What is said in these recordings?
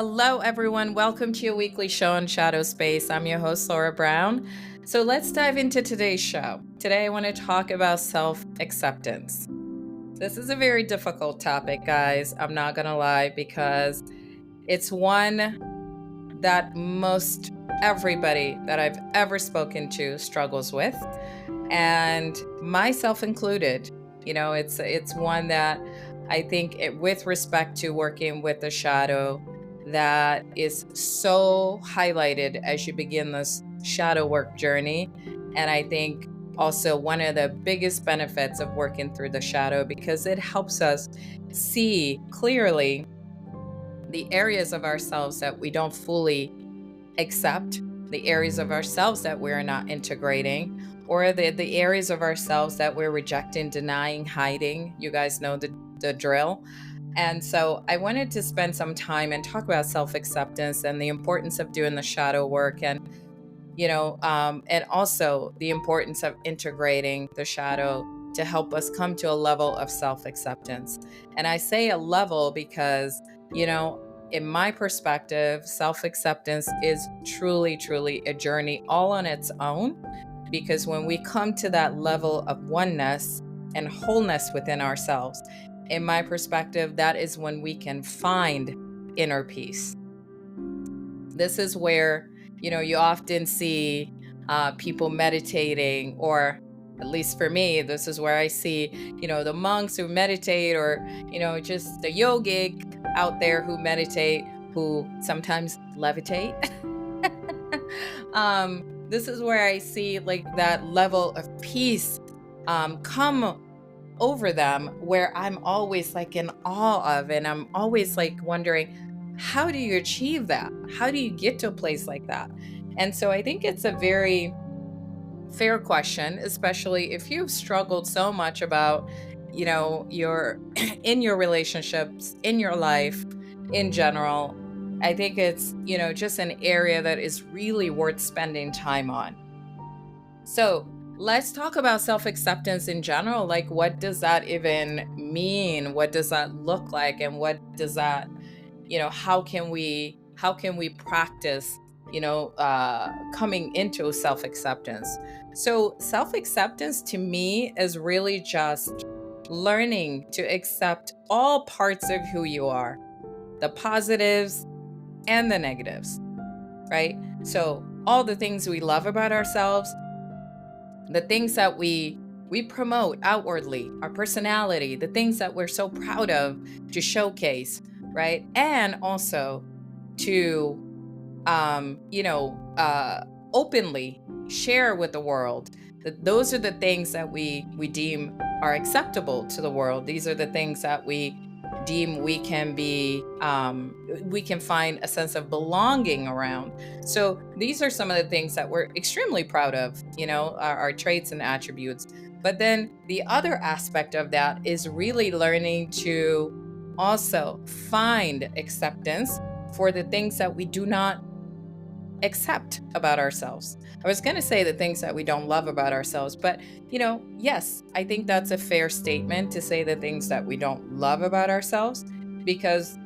Hello, everyone. Welcome to your weekly show on Shadow Space. I'm your host, Laura Brown. So let's dive into today's show. Today, I want to talk about self-acceptance. This is a very difficult topic, guys. I'm not going to lie, because it's one that most everybody that I've ever spoken to struggles with, and myself included. It's one that I think, with respect to working with the shadow, that is so highlighted as you begin this shadow work journey. And I think also one of the biggest benefits of working through the shadow, because it helps us see clearly the areas of ourselves that we don't fully accept, the areas of ourselves that we're not integrating, or the areas of ourselves that we're rejecting, denying, hiding. You guys know the drill. And so I wanted to spend some time and talk about self-acceptance and the importance of doing the shadow work, and also the importance of integrating the shadow to help us come to a level of self-acceptance. And I say a level because, in my perspective, self-acceptance is truly, truly a journey all on its own. Because when we come to that level of oneness and wholeness within ourselves, in my perspective, that is when we can find inner peace. This is where, you often see people meditating, or at least for me, this is where I see, the monks who meditate, or, just the yogic out there who meditate, who sometimes levitate. This is where I see like that level of peace come over them, where I'm always like in awe of, and I'm always like wondering, how do you achieve that? How do you get to a place like that? And so I think it's a very fair question, especially if you've struggled so much about, your in your relationships, in your life in general. I think it's, just an area that is really worth spending time on. So let's talk about self-acceptance in general. Like, what does that even mean? What does that look like? And what does that, how can we practice, coming into self-acceptance? So self-acceptance to me is really just learning to accept all parts of who you are, the positives and the negatives, right? So all the things we love about ourselves, the things that we promote outwardly, our personality, the things that we're so proud of to showcase, right? And also to openly share with the world. That those are the things that we deem are acceptable to the world. These are the things that we deem we can find a sense of belonging around. So these are some of the things that we're extremely proud of, our traits and attributes. But then the other aspect of that is really learning to also find acceptance for the things that we do not accept about ourselves. I was going to say the things that we don't love about ourselves, but yes, I think that's a fair statement to say the things that we don't love about ourselves, because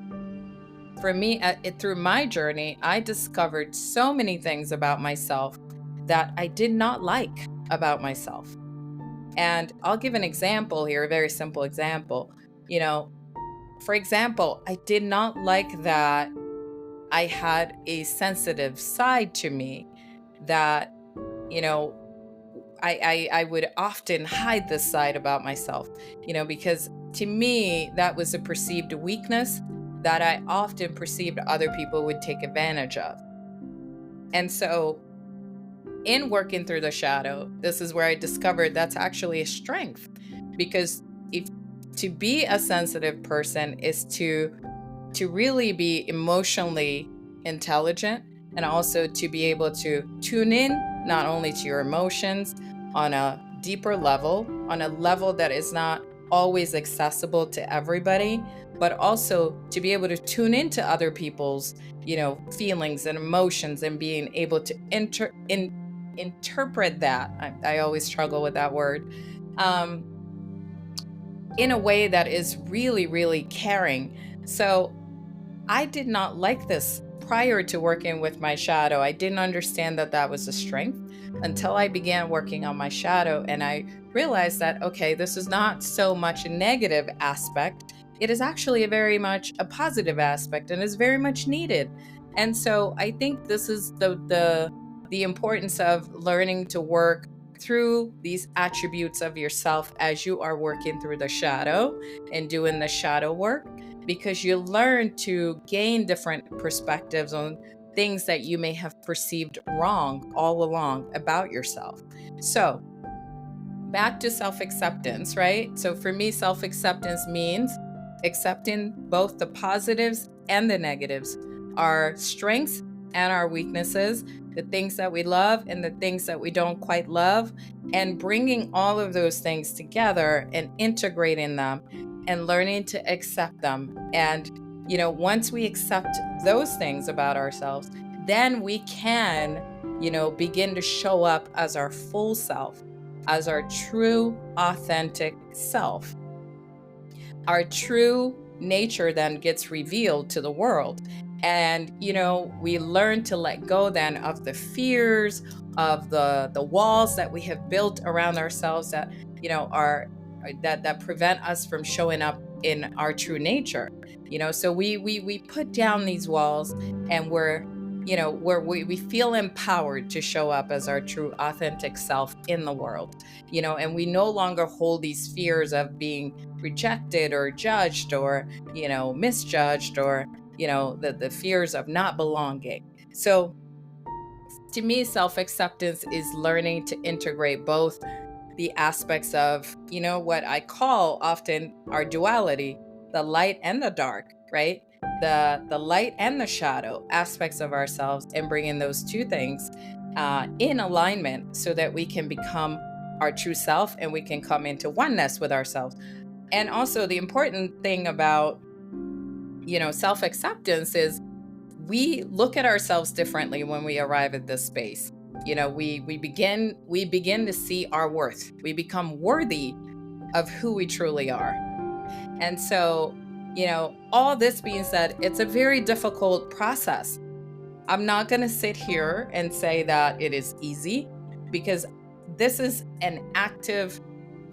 for me, through my journey, I discovered so many things about myself that I did not like about myself. And I'll give an example here, a very simple example. For example, I did not like that I had a sensitive side to me, that, I would often hide this side about myself, because to me, that was a perceived weakness that I often perceived other people would take advantage of. And so in working through the shadow, this is where I discovered that's actually a strength, because if to be a sensitive person is to really be emotionally intelligent, and also to be able to tune in not only to your emotions on a deeper level, on a level that is not always accessible to everybody, but also to be able to tune into other people's, feelings and emotions, and being able to interpret that. I always struggle with that word. In a way that is really, really caring. So I did not like this prior to working with my shadow. I didn't understand that that was a strength until I began working on my shadow, and I realized that, okay, this is not so much a negative aspect. It is actually a very much a positive aspect and is very much needed. And so I think this is the importance of learning to work through these attributes of yourself as you are working through the shadow and doing the shadow work, because you learn to gain different perspectives on things that you may have perceived wrong all along about yourself. So, back to self acceptance, right? So, for me, self acceptance means accepting both the positives and the negatives, our strengths and our weaknesses, the things that we love and the things that we don't quite love, and bringing all of those things together and integrating them and learning to accept them. And, once we accept those things about ourselves, then we can, begin to show up as our full self, as our true, authentic self. Our true nature then gets revealed to the world. And, we learn to let go then of the fears, of the walls that we have built around ourselves that, are that prevent us from showing up in our true nature. So we put down these walls, and we feel empowered to show up as our true authentic self in the world. And we no longer hold these fears of being rejected or judged or misjudged, or the fears of not belonging. So to me, self-acceptance is learning to integrate both the aspects of what I call often our duality, the light and the dark, right? The light and the shadow aspects of ourselves, and bringing those two things in alignment so that we can become our true self and we can come into oneness with ourselves. And also, the important thing about self-acceptance is we look at ourselves differently when we arrive at this space. We begin to see our worth. We become worthy of who we truly are. And so, all this being said, it's a very difficult process. I'm not going to sit here and say that it is easy, because this is an active,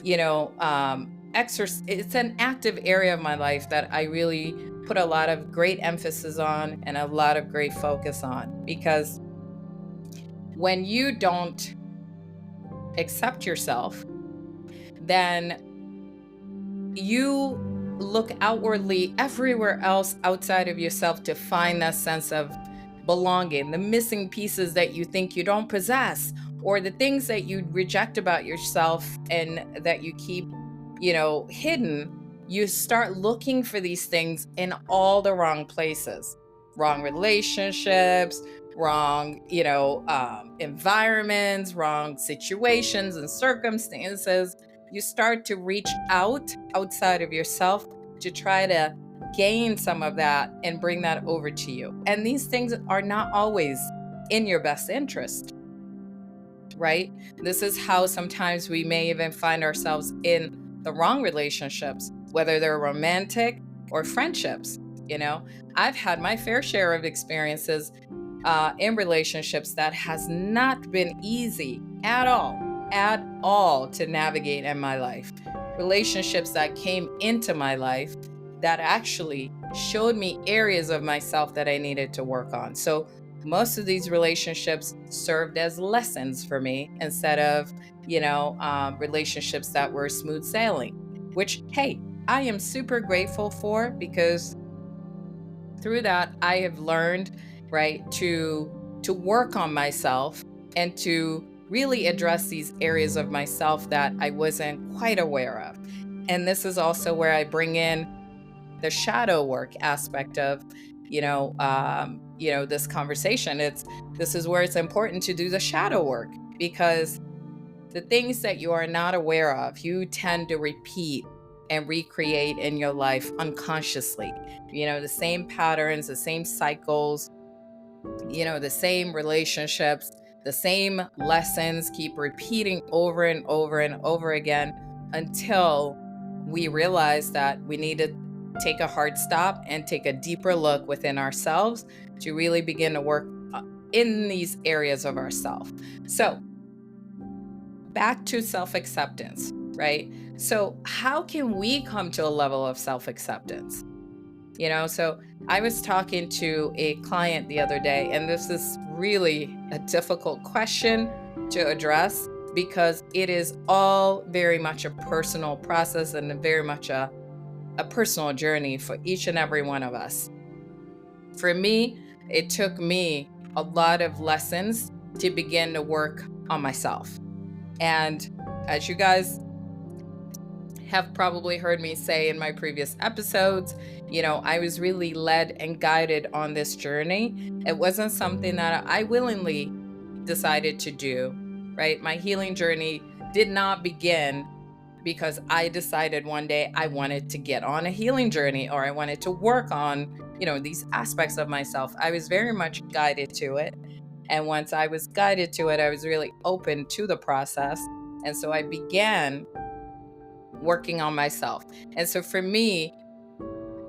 it's an active area of my life that I really put a lot of great emphasis on and a lot of great focus on. Because when you don't accept yourself, then you look outwardly everywhere else outside of yourself to find that sense of belonging, the missing pieces that you think you don't possess, or the things that you reject about yourself and that you keep, hidden. You start looking for these things in all the wrong places, wrong relationships, wrong, environments, wrong situations and circumstances. You start to reach outside of yourself to try to gain some of that and bring that over to you. And these things are not always in your best interest, right? This is how sometimes we may even find ourselves in the wrong relationships, whether they're romantic or friendships. I've had my fair share of experiences in relationships that has not been easy at all to navigate in my life. Relationships that came into my life that actually showed me areas of myself that I needed to work on. So most of these relationships served as lessons for me instead of, relationships that were smooth sailing, which, hey, I am super grateful for, because through that I have learned, right, to work on myself and to really address these areas of myself that I wasn't quite aware of. And this is also where I bring in the shadow work aspect of this conversation. This is where it's important to do the shadow work, because the things that you are not aware of, you tend to repeat and recreate in your life unconsciously. The same patterns, the same cycles, the same relationships, the same lessons keep repeating over and over and over again, until we realize that we needed take a hard stop and take a deeper look within ourselves to really begin to work in these areas of ourselves. So, back to self acceptance, right? So, how can we come to a level of self acceptance? So I was talking to a client the other day, and this is really a difficult question to address because it is all very much a personal process and very much a personal journey for each and every one of us. For me, it took me a lot of lessons to begin to work on myself. And as you guys have probably heard me say in my previous episodes, I was really led and guided on this journey. It wasn't something that I willingly decided to do, right? My healing journey did not begin because I decided one day I wanted to get on a healing journey or I wanted to work on, these aspects of myself. I was very much guided to it. And once I was guided to it, I was really open to the process. And so I began working on myself. And so for me,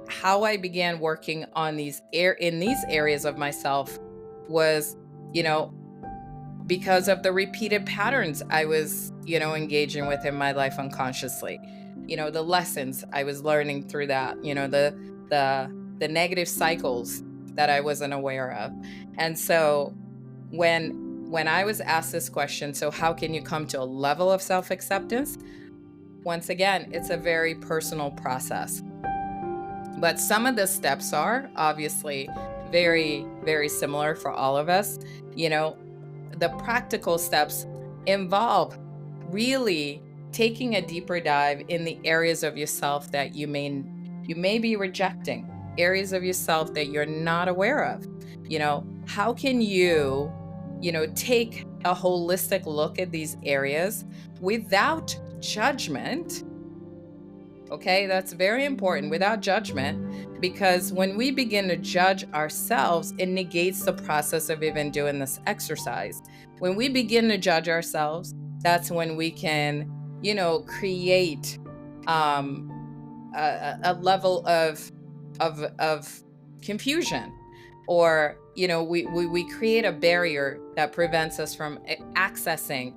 how I began working on in these areas of myself was, because of the repeated patterns I was, engaging with in my life unconsciously. The lessons I was learning through that, the negative cycles that I wasn't aware of. And so when I was asked this question, so how can you come to a level of self-acceptance? Once again, it's a very personal process. But some of the steps are obviously very, very similar for all of us. The practical steps involve really taking a deeper dive in the areas of yourself that you may be rejecting, areas of yourself that you're not aware of. How can you, take a holistic look at these areas without judgment? Okay, that's very important, without judgment, because when we begin to judge ourselves, it negates the process of even doing this exercise. When we begin to judge ourselves, that's when we can, create a level of confusion, or we create a barrier that prevents us from accessing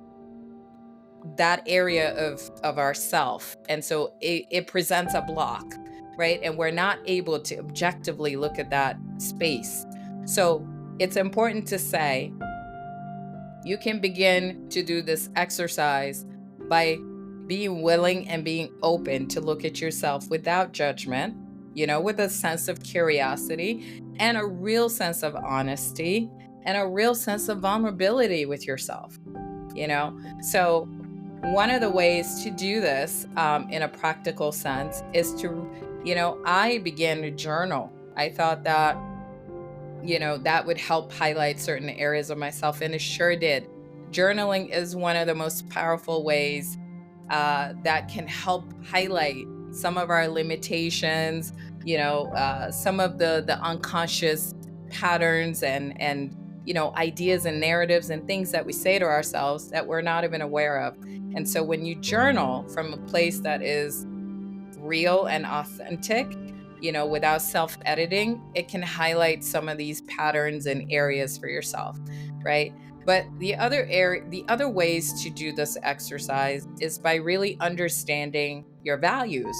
that area of ourself. And so it presents a block, right? And we're not able to objectively look at that space. So it's important to say you can begin to do this exercise by being willing and being open to look at yourself without judgment, with a sense of curiosity and a real sense of honesty and a real sense of vulnerability with yourself. So one of the ways to do this in a practical sense is to, I began to journal. I thought that, that would help highlight certain areas of myself, and it sure did. Journaling is one of the most powerful ways that can help highlight some of our limitations, some of the unconscious patterns and ideas and narratives and things that we say to ourselves that we're not even aware of. And so when you journal from a place that is real and authentic, without self-editing, it can highlight some of these patterns and areas for yourself, right? But the other ways to do this exercise is by really understanding your values.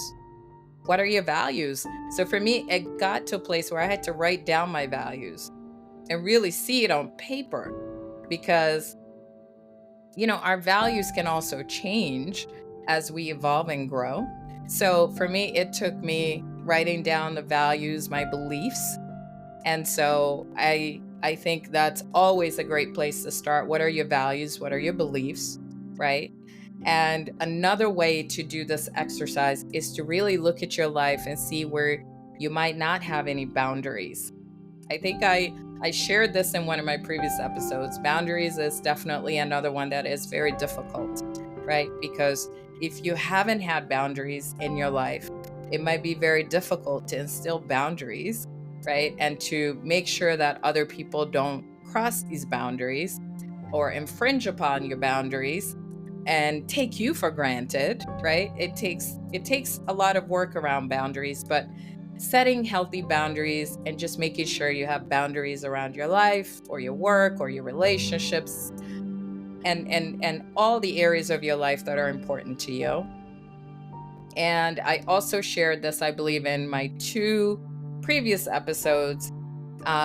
What are your values? So for me, it got to a place where I had to write down my values and really see it on paper, because our values can also change as we evolve and grow. So for me, it took me writing down the values, my beliefs. And so I think that's always a great place to start. What are your values? What are your beliefs? Right? And another way to do this exercise is to really look at your life and see where you might not have any boundaries. I think I shared this in one of my previous episodes. Boundaries is definitely another one that is very difficult, right? Because if you haven't had boundaries in your life, it might be very difficult to instill boundaries, right? And to make sure that other people don't cross these boundaries or infringe upon your boundaries and take you for granted, right? It takes a lot of work around boundaries, but setting healthy boundaries and just making sure you have boundaries around your life or your work or your relationships and all the areas of your life that are important to you. And I also shared this, I believe, in my 2 previous episodes,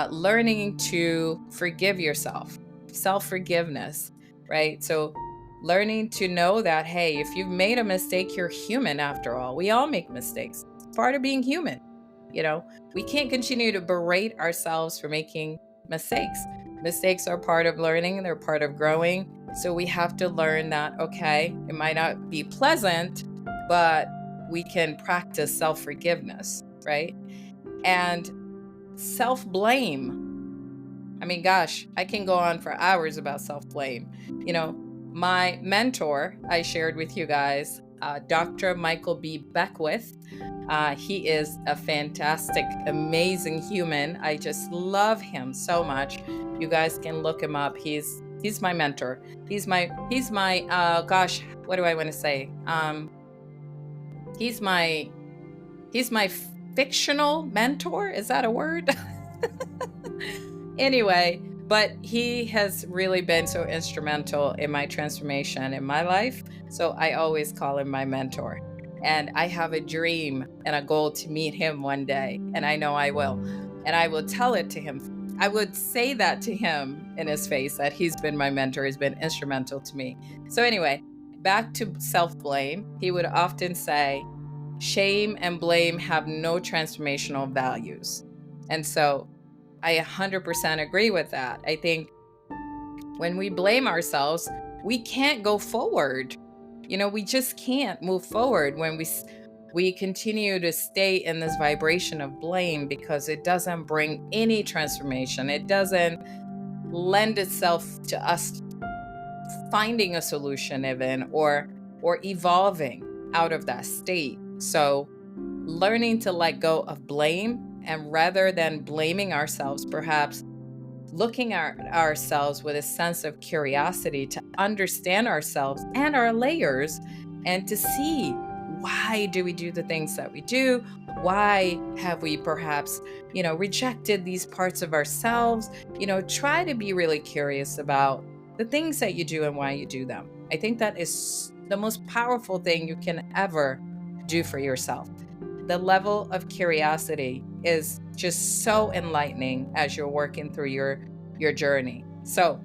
learning to forgive yourself, self forgiveness, right? So, learning to know that, hey, if you've made a mistake, you're human after all. We all make mistakes. It's part of being human. You know, we can't continue to berate ourselves for making mistakes. Mistakes are part of learning, they're part of growing. So, we have to learn that, okay, it might not be pleasant, but we can practice self forgiveness, right? And self blame. I mean, gosh, I can go on for hours about self blame. You know, my mentor, I shared with you guys, Dr. Michael B. Beckwith. He is a fantastic, amazing human. I just love him so much. You guys can look him up. He's my mentor. He's my gosh, what do I want to say? He's my fictional mentor. Is that a word? Anyway, but he has really been so instrumental in my transformation in my life. So I always call him my mentor. And I have a dream and a goal to meet him one day. And I know I will. And I will tell it to him. I would say that to him in his face that he's been my mentor, he's been instrumental to me. So, anyway, back to self blame. He would often say, shame and blame have no transformational values. And so I 100% agree with that. I think when we blame ourselves, we can't go forward. You know, we just can't move forward when we continue to stay in this vibration of blame, because it doesn't bring any transformation. It doesn't lend itself to us finding a solution even or evolving out of that state. So learning to let go of blame, and rather than blaming ourselves, perhaps looking at ourselves with a sense of curiosity to understand ourselves and our layers, and to see, why do we do the things that we do? Why have we perhaps, rejected these parts of ourselves? Try to be really curious about the things that you do and why you do them. I think that is the most powerful thing you can ever do for yourself. The level of curiosity is just so enlightening as you're working through your journey. So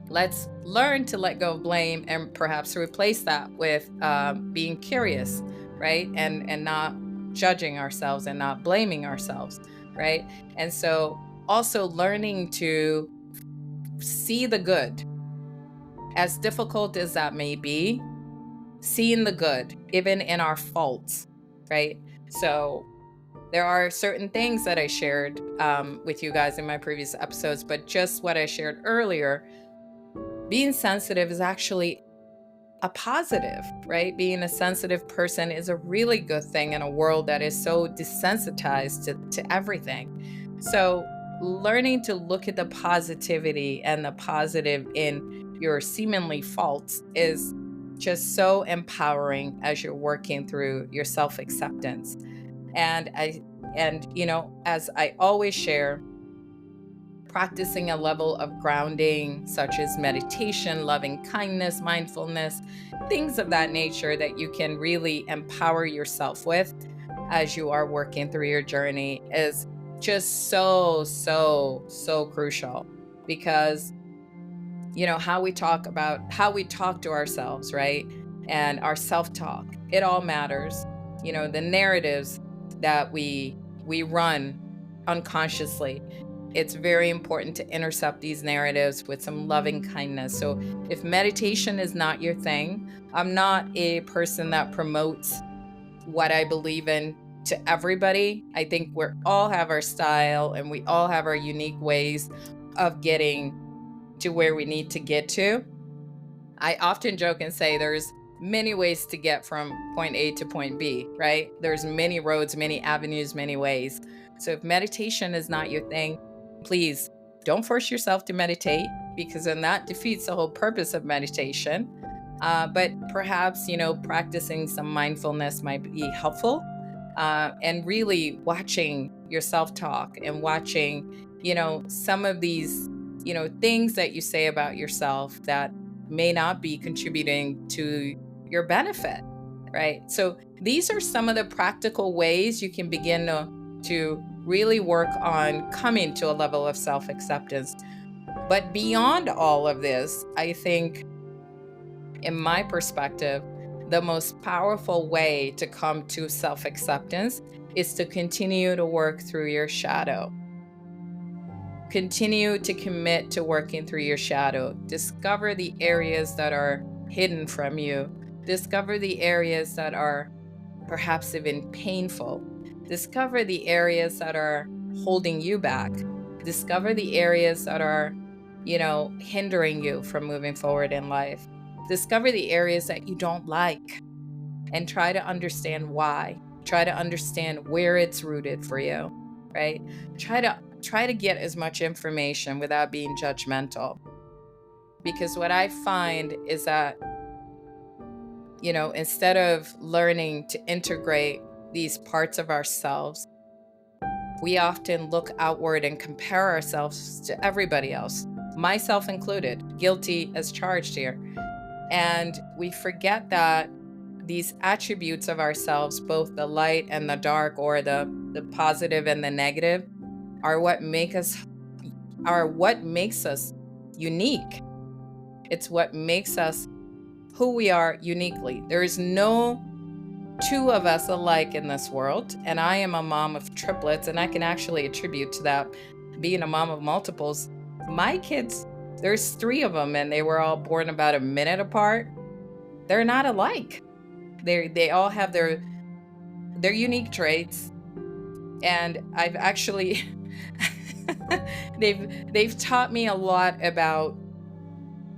let's learn to let go of blame and perhaps replace that with being curious, right? And not judging ourselves and not blaming ourselves, right? And so also learning to see the good, as difficult as that may be, seeing the good even in our faults, right? So there are certain things that I shared with you guys in my previous episodes, but just what I shared earlier, being sensitive is actually a positive, right? Being a sensitive person is a really good thing in a world that is so desensitized to everything. So learning to look at the positivity and the positive in your seemingly faults is just so empowering as you're working through your self-acceptance. And as I always share, practicing a level of grounding, such as meditation, loving kindness, mindfulness, things of that nature that you can really empower yourself with as you are working through your journey, is just so, so, so crucial. Because how we talk to ourselves, right? And our self-talk, it all matters. The narratives that we run unconsciously, it's very important to intercept these narratives with some loving kindness. So if meditation is not your thing, I'm not a person that promotes what I believe in to everybody. I think we all have our style and we all have our unique ways of getting to where we need to get to. I often joke and say there's many ways to get from point A to point B, right? There's many roads, many avenues, many ways. So if meditation is not your thing, please don't force yourself to meditate, because then that defeats the whole purpose of meditation. But perhaps, practicing some mindfulness might be helpful. and really watching your self-talk and watching, some of these, things that you say about yourself that may not be contributing to your benefit, right? So these are some of the practical ways you can begin to really work on coming to a level of self-acceptance. But beyond all of this, I think, in my perspective, the most powerful way to come to self acceptance is to continue to work through your shadow. Continue to commit to working through your shadow. Discover the areas that are hidden from you. Discover the areas that are perhaps even painful. Discover the areas that are holding you back. Discover the areas that are, hindering you from moving forward in life. Discover the areas that you don't like and try to understand why. Try to understand where it's rooted for you, right? Try to get as much information without being judgmental. Because what I find is that, instead of learning to integrate these parts of ourselves, we often look outward and compare ourselves to everybody else, myself included, guilty as charged here. And we forget that these attributes of ourselves, both the light and the dark, or the positive and the negative, are what makes us unique. It's what makes us who we are uniquely. There is no two of us alike in this world. And I am a mom of triplets, and I can actually attribute to that, being a mom of multiples. My kids, there's 3 of them, and they were all born about a minute apart. They're not alike. They all have their unique traits. And I've actually they've taught me a lot about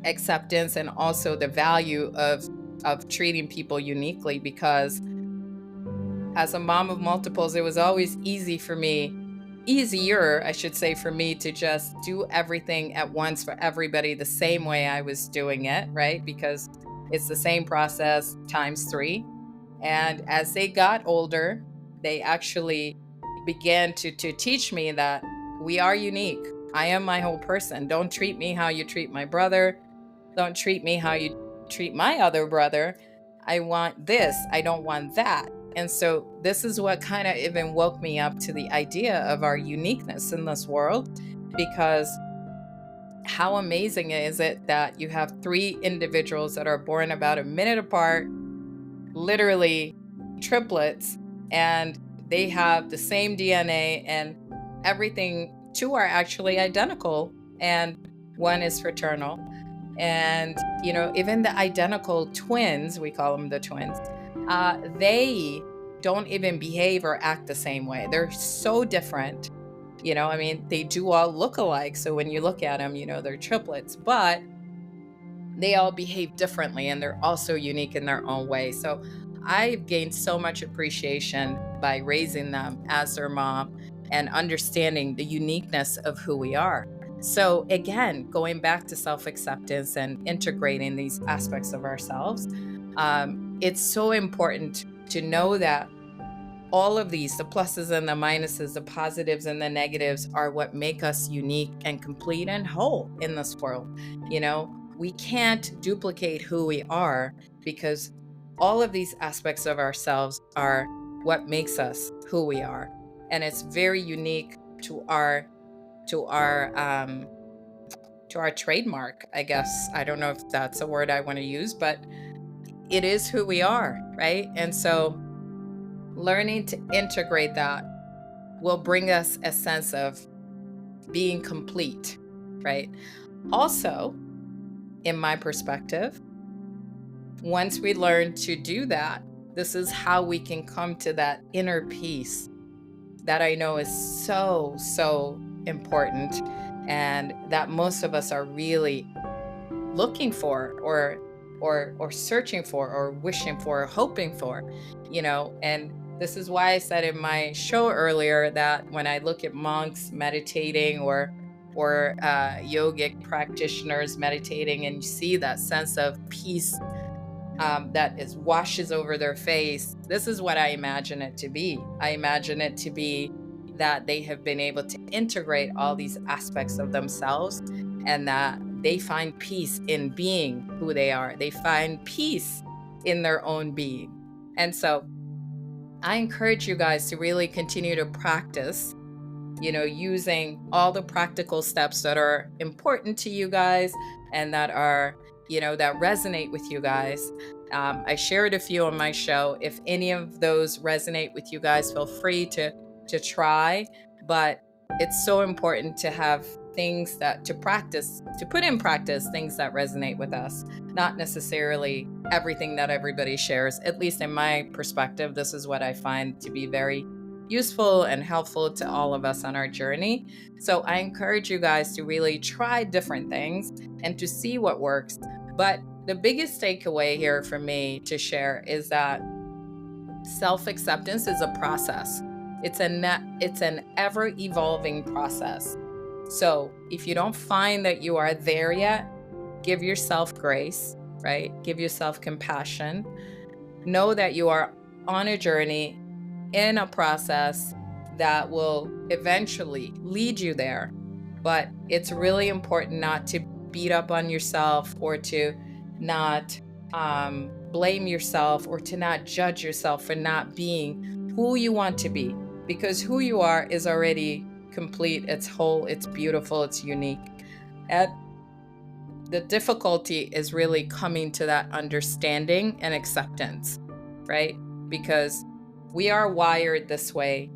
acceptance and also the value of treating people uniquely, because as a mom of multiples, it was always easier, I should say, for me to just do everything at once for everybody the same way I was doing it, right? Because it's the same process times 3. And as they got older, they actually began to teach me that we are unique. I am my whole person. Don't treat me how you treat my brother. Don't treat me how you treat my other brother. I want this. I don't want that. And so this is what kind of even woke me up to the idea of our uniqueness in this world, because how amazing is it that you have 3 individuals that are born about a minute apart, literally triplets, and they have the same DNA, and everything. 2 are actually identical, and 1 is fraternal. And, even the identical twins, we call them the twins, they don't even behave or act the same way. They're so different. They do all look alike. So when you look at them, they're triplets, but they all behave differently, and they're also unique in their own way. So I've gained so much appreciation by raising them as their mom and understanding the uniqueness of who we are. So again, going back to self-acceptance and integrating these aspects of ourselves, it's so important to know that all of these, the pluses and the minuses, the positives and the negatives, are what make us unique and complete and whole in this world. We can't duplicate who we are, because all of these aspects of ourselves are what makes us who we are. And it's very unique to our trademark, I guess. I don't know if that's a word I want to use, but it is who we are, right? And so learning to integrate that will bring us a sense of being complete, right? Also, in my perspective, once we learn to do that, this is how we can come to that inner peace that I know is so, so important, and that most of us are really looking for, or searching for, or wishing for, or hoping for, and this is why I said in my show earlier that when I look at monks meditating, or yogic practitioners meditating, and you see that sense of peace that is washes over their face. This is what I imagine it to be. I imagine it to be that they have been able to integrate all these aspects of themselves, and that they find peace in being who they are. They find peace in their own being. And so I encourage you guys to really continue to practice, using all the practical steps that are important to you guys and that are, that resonate with you guys. I shared a few on my show. If any of those resonate with you guys, feel free to try. But it's so important to have things to practice, to put in practice things that resonate with us, not necessarily everything that everybody shares. At least in my perspective, this is what I find to be very useful and helpful to all of us on our journey. So I encourage you guys to really try different things and to see what works. But the biggest takeaway here for me to share is that self-acceptance is a process. It's an ever-evolving process. So if you don't find that you are there yet, give yourself grace, right? Give yourself compassion. Know that you are on a journey, in a process that will eventually lead you there. But it's really important not to beat up on yourself, or to not blame yourself, or to not judge yourself for not being who you want to be, because who you are is already complete, it's whole, it's beautiful, it's unique. And the difficulty is really coming to that understanding and acceptance, right? Because we are wired this way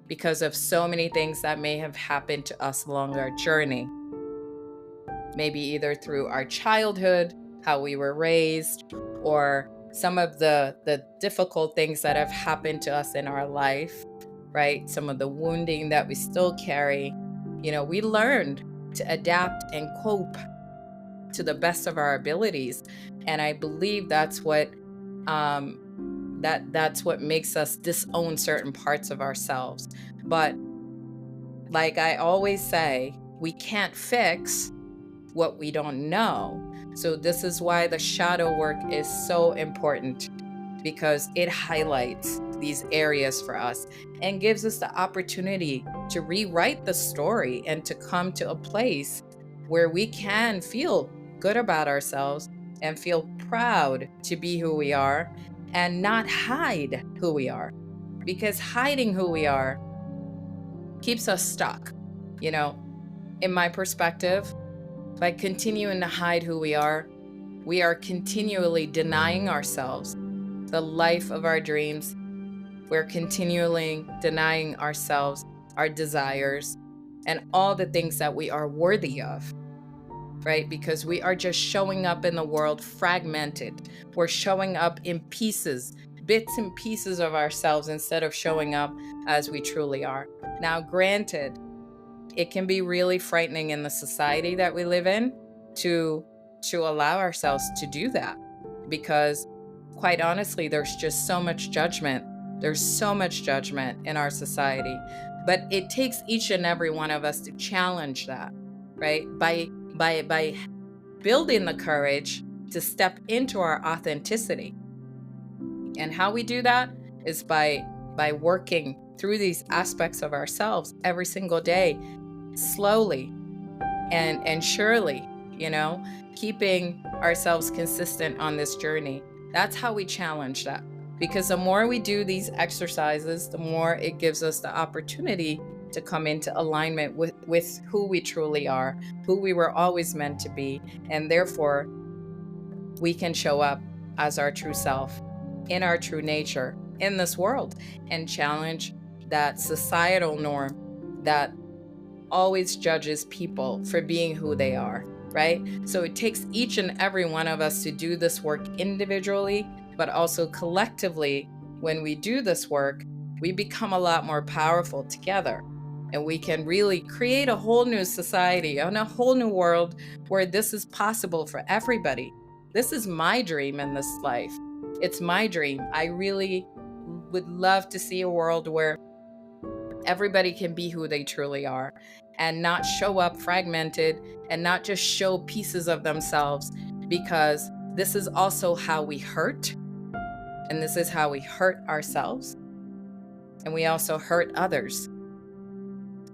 because of so many things that may have happened to us along our journey. Maybe either through our childhood, how we were raised, or some of the difficult things that have happened to us in our life, right? Some of the wounding that we still carry. We learned to adapt and cope to the best of our abilities. And I believe that's what that's what makes us disown certain parts of ourselves. But like I always say, we can't fix what we don't know. So this is why the shadow work is so important, because it highlights these areas for us and gives us the opportunity to rewrite the story and to come to a place where we can feel good about ourselves and feel proud to be who we are, and not hide who we are, because hiding who we are keeps us stuck. In my perspective, by continuing to hide who we are continually denying ourselves the life of our dreams. We're continually denying ourselves our desires and all the things that we are worthy of, right? Because we are just showing up in the world fragmented. We're showing up in pieces, bits and pieces of ourselves, instead of showing up as we truly are. Now, granted, it can be really frightening in the society that we live in to allow ourselves to do that, because quite honestly, there's just so much judgment. There's so much judgment in our society. But it takes each and every one of us to challenge that, right? By building the courage to step into our authenticity. And how we do that is by working through these aspects of ourselves every single day, slowly and surely, keeping ourselves consistent on this journey. That's how we challenge that. Because the more we do these exercises, the more it gives us the opportunity to come into alignment with who we truly are, who we were always meant to be, and therefore we can show up as our true self, in our true nature, in this world, and challenge that societal norm that always judges people for being who they are, right? So it takes each and every one of us to do this work individually, but also collectively. When we do this work, we become a lot more powerful together, and we can really create a whole new society and a whole new world where this is possible for everybody. This is my dream in this life. It's my dream. I really would love to see a world where everybody can be who they truly are and not show up fragmented and not just show pieces of themselves, because this is also how we hurt, and this is how we hurt ourselves, and we also hurt others.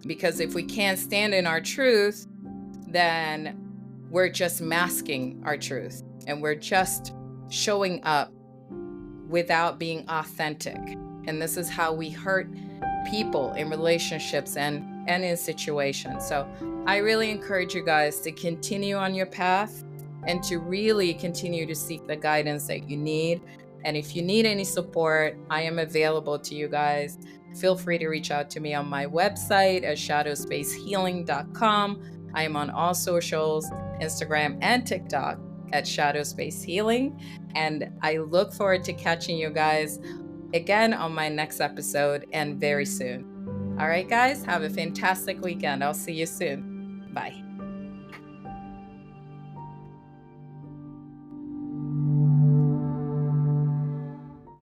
Because if we can't stand in our truth, then we're just masking our truth, and we're just showing up without being authentic. And this is how we hurt people in relationships and in situations. So I really encourage you guys to continue on your path and to really continue to seek the guidance that you need. And if you need any support, I am available to you guys. Feel free to reach out to me on my website at shadowspacehealing.com. I am on all socials, Instagram and TikTok at Shadowspace Healing. And I look forward to catching you guys again on my next episode and very soon. All right, guys, have a fantastic weekend. I'll see you soon. Bye.